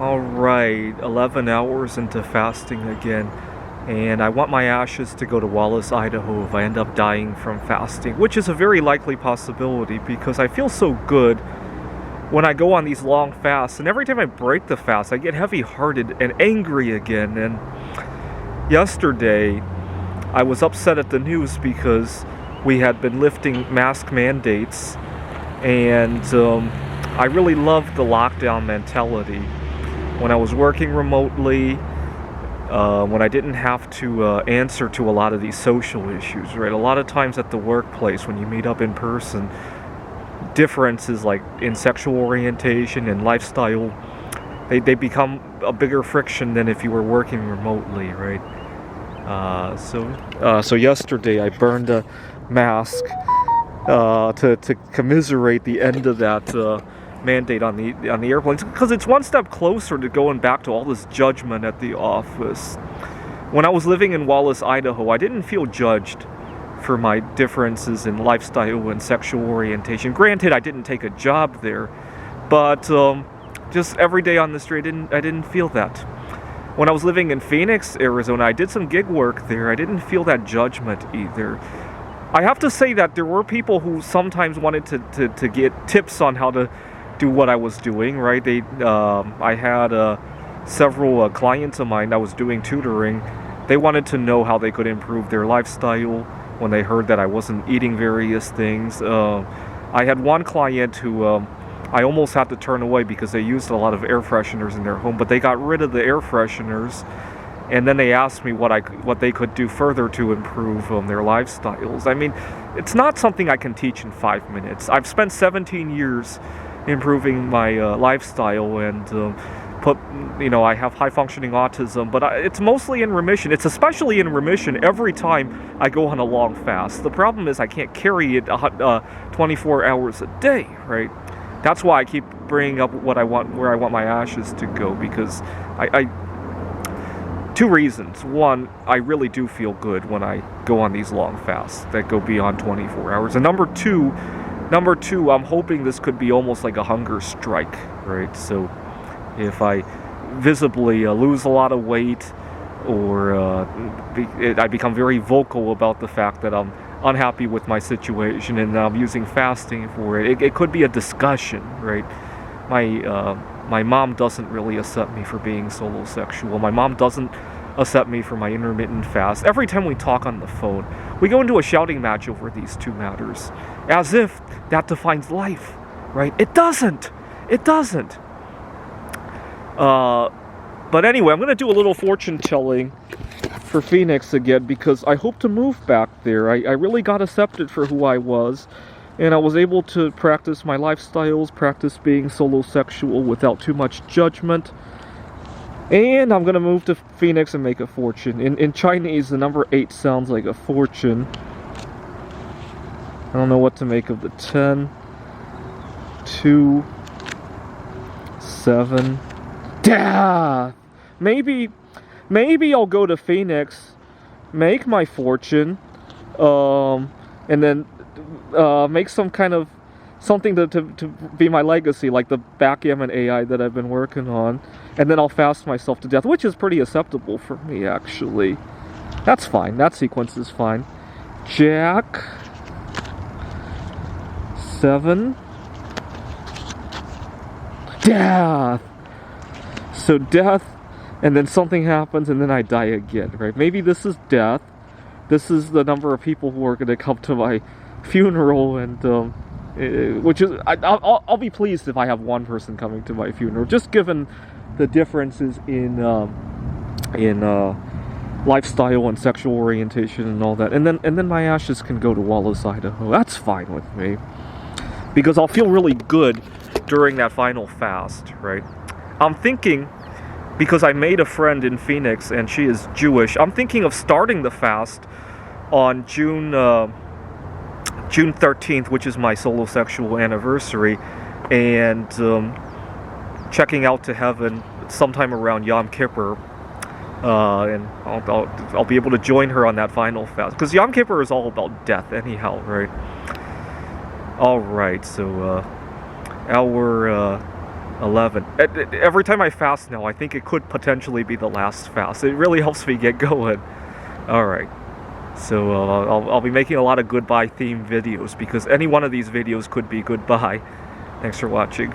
Alright, 11 hours into fasting again, and I want my ashes to go to Wallace, Idaho if I end up dying from fasting, which is a very likely possibility because I feel so good when I go on these long fasts, and every time I break the fast, I get heavy-hearted and angry again. And yesterday, I was upset at the news because we had been lifting mask mandates, and I really loved the lockdown mentality. When I was working remotely, when I didn't have to answer to a lot of these social issues, right? A lot of times at the workplace, when you meet up in person, differences like in sexual orientation and lifestyle, they become a bigger friction than if you were working remotely, right? So yesterday I burned a mask to commiserate the end of that mandate on the airplanes, because it's one step closer to going back to all this judgment at the office. When I was living in Wallace, Idaho, I didn't feel judged for my differences in lifestyle and sexual orientation. Granted, I didn't take a job there, but just every day on the street, I didn't feel that. When I was living in Phoenix, Arizona, I did some gig work there. I didn't feel that judgment either. I have to say that there were people who sometimes wanted to get tips on how to do what I was doing, right? I had several clients of mine that was doing tutoring. They wanted to know how they could improve their lifestyle when they heard that I wasn't eating various things. I had one client who I almost had to turn away because they used a lot of air fresheners in their home, but they got rid of the air fresheners, and then they asked me what they could do further to improve their lifestyles. I mean, it's not something I can teach in 5 minutes. I've spent 17 years improving my lifestyle, and I have high-functioning autism, but it's mostly in remission. It's especially in remission every time I go on a long fast. The problem is I can't carry it 24 hours a day, right? That's why I keep bringing up where I want my ashes to go, because I two reasons. One, I really do feel good when I go on these long fasts that go beyond 24 hours. And number two, I'm hoping this could be almost like a hunger strike, right? So if I visibly lose a lot of weight, or I become very vocal about the fact that I'm unhappy with my situation and I'm using fasting for it, it could be a discussion, right? My mom doesn't really accept me for being solosexual. My mom doesn't accept me for my intermittent fast. Every time we talk on the phone, we go into a shouting match over these two matters, as if that defines life, right? It doesn't. But anyway, I'm going to do a little fortune telling for Phoenix again, because I hope to move back there. I really got accepted for who I was, and I was able to practice my lifestyles, practice being solosexual without too much judgment. And I'm going to move to Phoenix and make a fortune. In Chinese, the number 8 sounds like a fortune. I don't know what to make of the 10, 2, 7. Death! Maybe I'll go to Phoenix, make my fortune, and then make some kind of something to be my legacy, like the backgammon AI that I've been working on, and then I'll fast myself to death, which is pretty acceptable for me, actually. That's fine. That sequence is fine. Jack, 7, death. So death, and then something happens, and then I die again, right? Maybe this is death. This is the number of people who are going to come to my funeral, and which is, I'll be pleased if I have one person coming to my funeral, just given the differences in lifestyle and sexual orientation and all that. And then my ashes can go to Wallace, Idaho. That's fine with me, because I'll feel really good during that final fast, right? I'm thinking, because I made a friend in Phoenix and she is Jewish, I'm thinking of starting the fast on June 13th, which is my solosexual anniversary, and checking out to heaven sometime around Yom Kippur, and I'll be able to join her on that final fast, because Yom Kippur is all about death anyhow, right? All right, so our 11. Every time I fast now, I think it could potentially be the last fast. It really helps me get going. Alright. So I'll be making a lot of goodbye themed videos because any one of these videos could be goodbye. Thanks for watching.